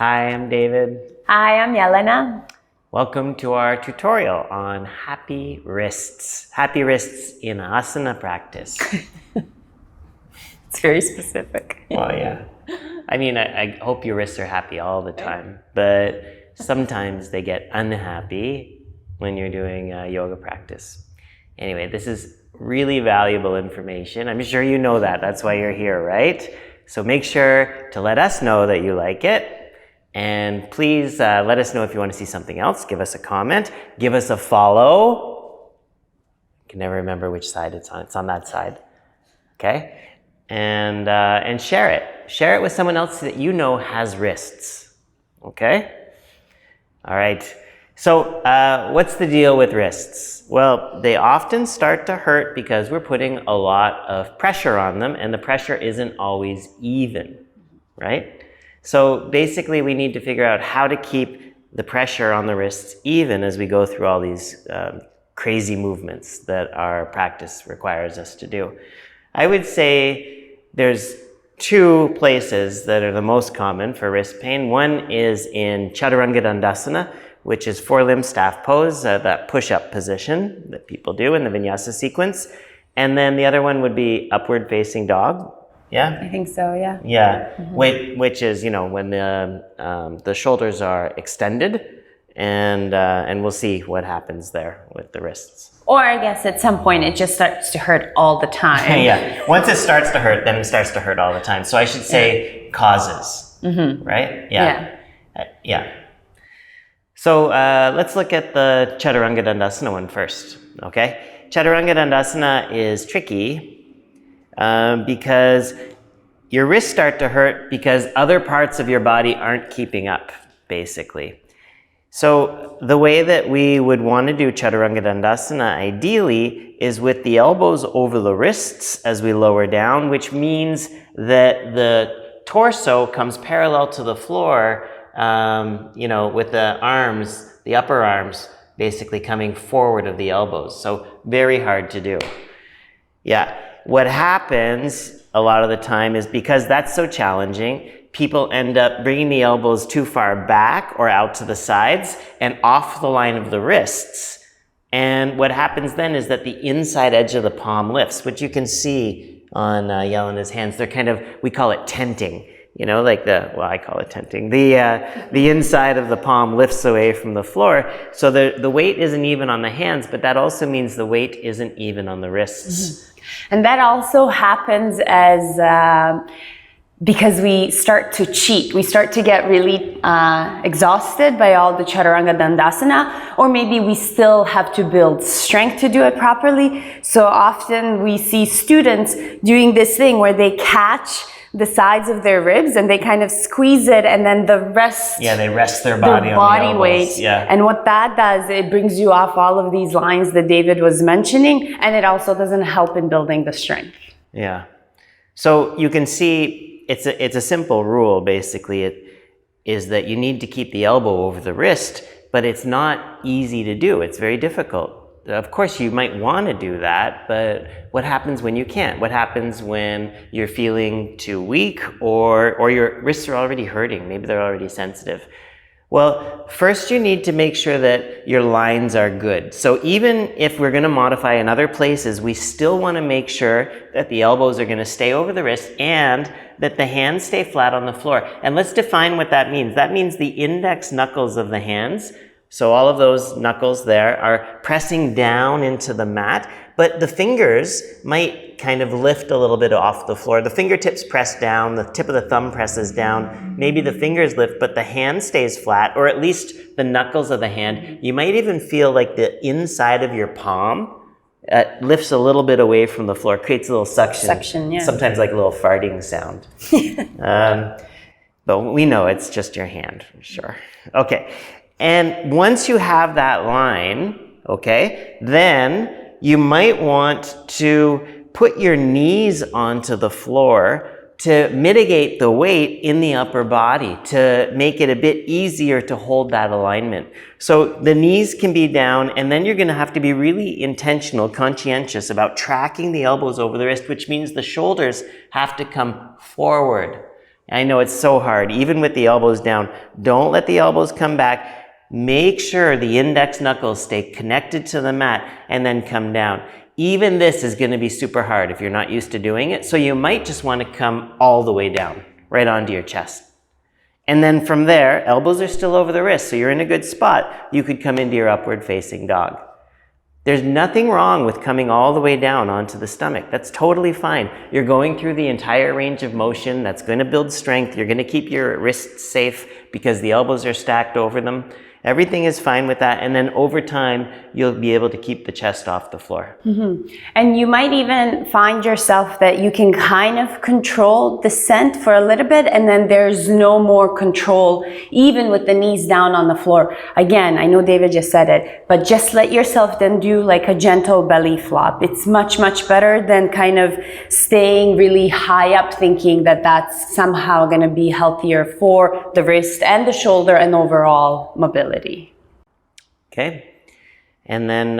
Hi, I'm David. Hi, I'm Jelena. Welcome to our tutorial on happy wrists. Happy wrists in asana practice. It's very specific. Oh yeah. I mean, I hope your wrists are happy all the time, but sometimes they get unhappy when you're doing yoga practice. Anyway, this is really valuable information. I'm sure you know that. That's why you're here, right? So make sure to let us know that you like it. And please let us know if you want to see something else. Give us a comment. Give us a follow. I can never remember which side it's on. It's on that side. Okay? And share it. Share it with someone else that you know has wrists. Okay? All right. So what's the deal with wrists? Well, they often start to hurt because we're putting a lot of pressure on them, and the pressure isn't always even, right? So basically, we need to figure out how to keep the pressure on the wrists even as we go through all these crazy movements that our practice requires us to do. I would say there's two places that are the most common for wrist pain. One is in Chaturanga Dandasana, which is four-limb staff pose, that push-up position that people do in the vinyasa sequence. And then the other one would be upward facing dog. Yeah? I think so, yeah. Yeah, which is, when the shoulders are extended, and we'll see what happens there with the wrists. Or I guess at some point it just starts to hurt all the time. Yeah, once it starts to hurt, then it starts to hurt all the time. So I should say causes, right? Yeah. Yeah. So let's look at the Chaturanga Dandasana one first, okay? Chaturanga Dandasana is tricky because your wrists start to hurt because other parts of your body aren't keeping up, basically. So the way that we would want to do Chaturanga Dandasana ideally is with the elbows over the wrists as we lower down, which means that the torso comes parallel to the floor, with the arms, the upper arms, basically coming forward of the elbows. So very hard to do. Yeah. What happens a lot of the time is because that's so challenging, people end up bringing the elbows too far back or out to the sides and off the line of the wrists. And what happens then is that the inside edge of the palm lifts, which you can see on Jelena's hands. They're we call it tenting. I call it tenting. The inside of the palm lifts away from the floor. So the weight isn't even on the hands, but that also means the weight isn't even on the wrists. And that also happens because we start to cheat. We start to get really exhausted by all the Chaturanga Dandasana, or maybe we still have to build strength to do it properly. So often we see students doing this thing where they catch the sides of their ribs and they kind of squeeze it, and then the rest. Yeah, they rest their body on the elbows. Weight. Yeah. And what that does, it brings you off all of these lines that David was mentioning, and it also doesn't help in building the strength. Yeah. So you can see it's a simple rule, basically. It is that you need to keep the elbow over the wrist, but it's not easy to do. It's very difficult. Of course, you might want to do that, but what happens when you can't? What happens when you're feeling too weak or your wrists are already hurting? Maybe they're already sensitive. Well, first you need to make sure that your lines are good. So even if we're going to modify in other places, we still want to make sure that the elbows are going to stay over the wrist and that the hands stay flat on the floor. And let's define what that means. That means the index knuckles of the hands, so all of those knuckles there, are pressing down into the mat, but the fingers might kind of lift a little bit off the floor. The fingertips press down, the tip of the thumb presses down, maybe the fingers lift, but the hand stays flat, or at least the knuckles of the hand. You might even feel like the inside of your palm lifts a little bit away from the floor, creates a little suction. Suction, yeah. Sometimes like a little farting sound. But we know it's just your hand, for sure. Okay. And once you have that line, okay, then you might want to put your knees onto the floor to mitigate the weight in the upper body, to make it a bit easier to hold that alignment. So the knees can be down, and then you're going to have to be really intentional, conscientious about tracking the elbows over the wrist, which means the shoulders have to come forward. I know it's so hard, even with the elbows down. Don't let the elbows come back. Make sure the index knuckles stay connected to the mat and then come down. Even this is going to be super hard if you're not used to doing it. So you might just want to come all the way down, right onto your chest. And then from there, elbows are still over the wrist, so you're in a good spot. You could come into your upward facing dog. There's nothing wrong with coming all the way down onto the stomach. That's totally fine. You're going through the entire range of motion. That's going to build strength. You're going to keep your wrists safe because the elbows are stacked over them. Everything is fine with that. And then over time, you'll be able to keep the chest off the floor. And you might even find yourself that you can kind of control descent for a little bit, and then there's no more control, even with the knees down on the floor. Again, I know David just said it, but just let yourself then do like a gentle belly flop. It's much, much better than kind of staying really high up thinking that that's somehow going to be healthier for the wrist and the shoulder and overall mobility. Okay. And then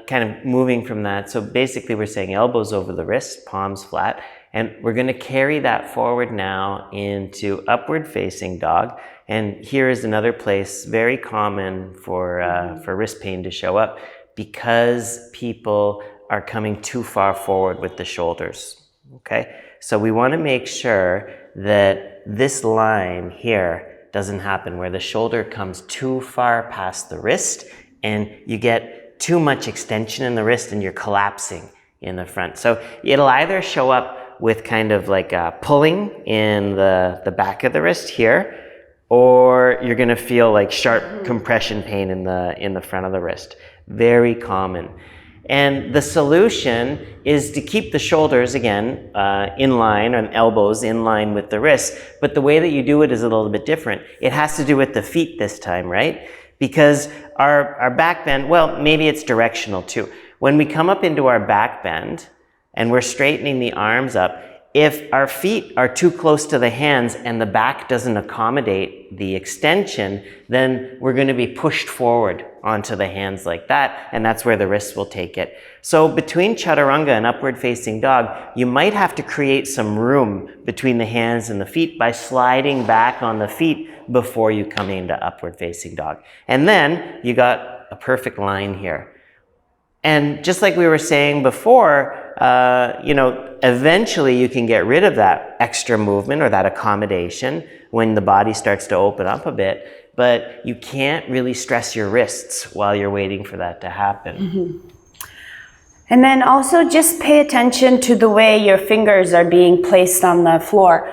kind of moving from that. So basically we're saying elbows over the wrist, palms flat. And we're going to carry that forward now into upward facing dog. And here is another place very common for wrist pain to show up because people are coming too far forward with the shoulders. Okay. So we want to make sure that this line here doesn't happen where the shoulder comes too far past the wrist and you get too much extension in the wrist and you're collapsing in the front. So it'll either show up with kind of like a pulling in the back of the wrist here, or you're going to feel like sharp compression pain in the front of the wrist. Very common. And the solution is to keep the shoulders, again, in line, and elbows in line with the wrists. But the way that you do it is a little bit different. It has to do with the feet this time, right? Because our back bend, well, maybe it's directional too. When we come up into our back bend and we're straightening the arms up, if our feet are too close to the hands and the back doesn't accommodate the extension, then we're going to be pushed forward onto the hands like that, and that's where the wrists will take it. So between Chaturanga and upward facing dog, you might have to create some room between the hands and the feet by sliding back on the feet before you come into upward facing dog. And then you got a perfect line here. And just like we were saying before, eventually you can get rid of that extra movement or that accommodation when the body starts to open up a bit, but you can't really stress your wrists while you're waiting for that to happen. And then also just pay attention to the way your fingers are being placed on the floor.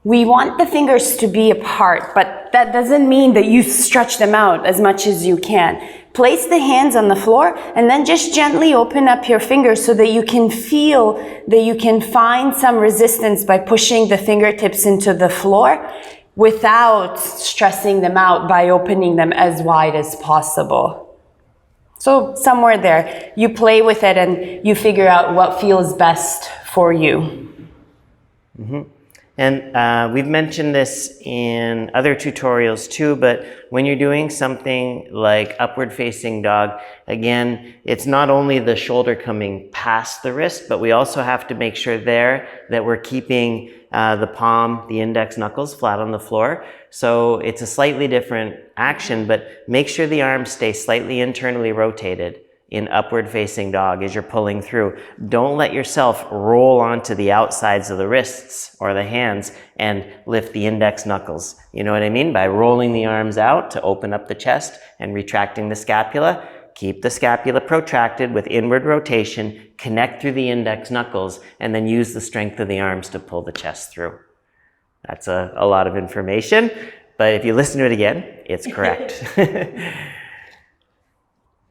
We want the fingers to be apart, but that doesn't mean that you stretch them out as much as you can. Place the hands on the floor and then just gently open up your fingers so that you can feel that you can find some resistance by pushing the fingertips into the floor without stressing them out by opening them as wide as possible. So somewhere there, you play with it and you figure out what feels best for you. And we've mentioned this in other tutorials too, but when you're doing something like upward facing dog, again, it's not only the shoulder coming past the wrist, but we also have to make sure there that we're keeping the palm, the index knuckles flat on the floor. So it's a slightly different action, but make sure the arms stay slightly internally rotated in upward facing dog as you're pulling through. Don't let yourself roll onto the outsides of the wrists or the hands and lift the index knuckles. You know what I mean? By rolling the arms out to open up the chest and retracting the scapula. Keep the scapula protracted with inward rotation, connect through the index knuckles, and then use the strength of the arms to pull the chest through. That's a lot of information, but if you listen to it again, it's correct.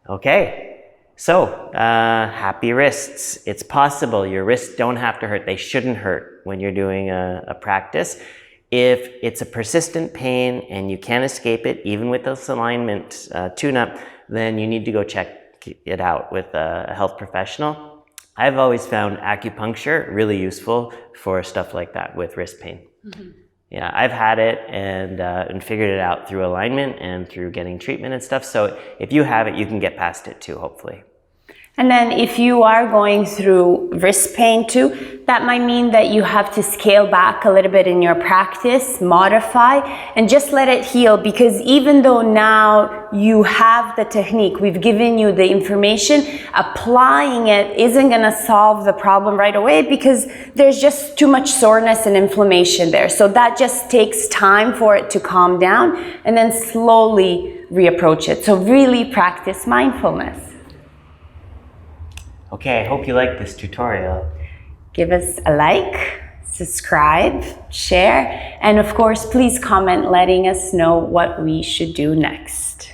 Okay. So, happy wrists. It's possible. Your wrists don't have to hurt. They shouldn't hurt when you're doing a practice. If it's a persistent pain and you can't escape it, even with this alignment tune-up, then you need to go check it out with a health professional. I've always found acupuncture really useful for stuff like that with wrist pain. Yeah, I've had it and figured it out through alignment and through getting treatment and stuff. So if you have it, you can get past it too, hopefully. And then if you are going through wrist pain too, that might mean that you have to scale back a little bit in your practice, modify, and just let it heal, because even though now you have the technique, we've given you the information, applying it isn't gonna solve the problem right away because there's just too much soreness and inflammation there. So that just takes time for it to calm down and then slowly reapproach it. So really practice mindfulness. Okay, I hope you like this tutorial. Give us a like, subscribe, share, and of course, please comment letting us know what we should do next.